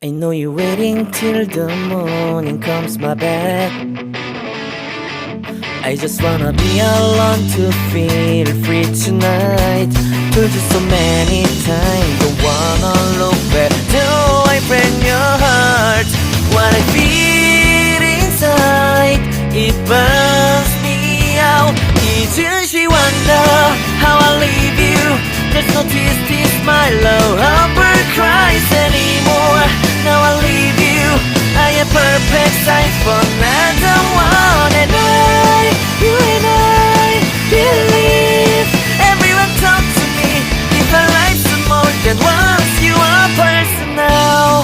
I know you're waiting till the morning comes my back. I just wanna be alone to feel free tonight. Told you so many times, don't wanna look back. Do I break your heart? What I feel inside, it burns me out. 이제 wonder how I leave you. There's no this my love ever cries anymore. Now I leave you, I am perfect size for another one. And you and I believe everyone talk to me. If our life's more than once, you are personal.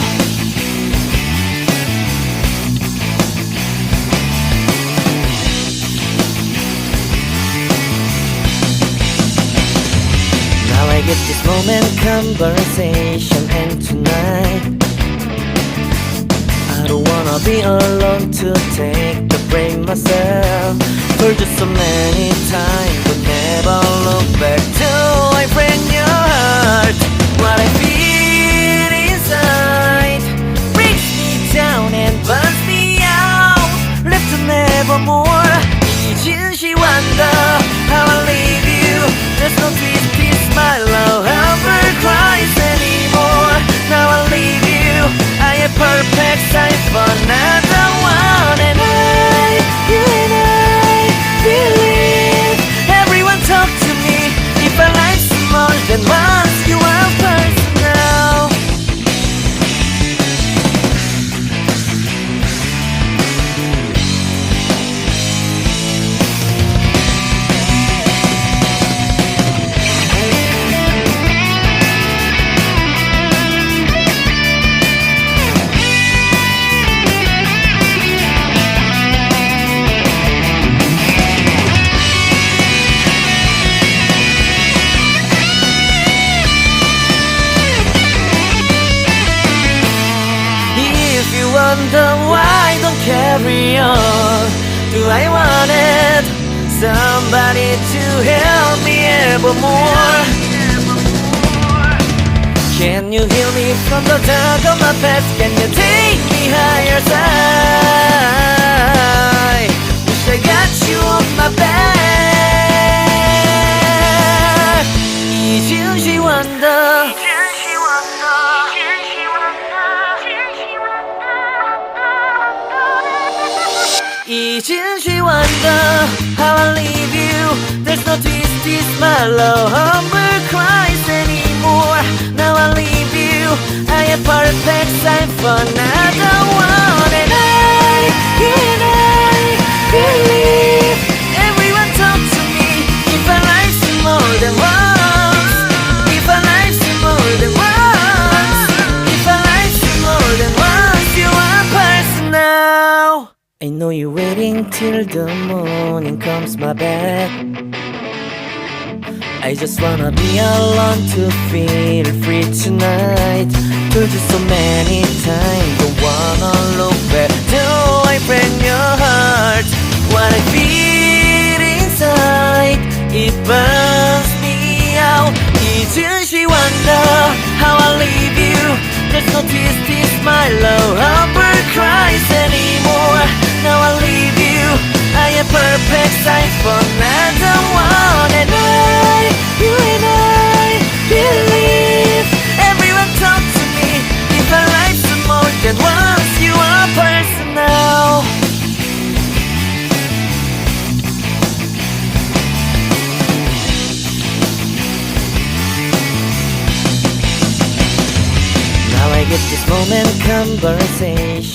Now I get this moment, conversation, and tonight I don't wanna be alone to take the blame myself. Told you so many times, but never look back. Do I break your heart? What I feel inside breaks me down and burns me out. Left to nevermore. 이제 wonder how I leave you. There's no this my love ever cries anymore. Now I leave you, I am perfect size for another one. And you and I believe everyone talk to me. If our life's more than once, you are personal. Wonder why I don't carry on. Do I want it? Somebody to help me evermore. Can you heal me from the dark of my past? Can you take me higher side? Wish I got you on my back. 이제 wonder. 이제 wonder how I leave you. There's no this my love ever cries anymore. Now I leave you, I am perfect sign for another one. And you and I believe everyone talk to me. If our life's more than once, if our life's more than once, if our life's more than once, you are personal. I know you're waiting till the morning comes my back. I just wanna be alone to feel free tonight. Told you so many times, don't wanna look back. Do I break your heart? What I feel inside, it burns me out. 이제 wonder how I leave you. There's no this my love ever cries anymore. Now I leave you, I am perfect size for another one. And you and I believe everyone talk to me. If our life's more than once, you are personal. Now I get this moment, conversation.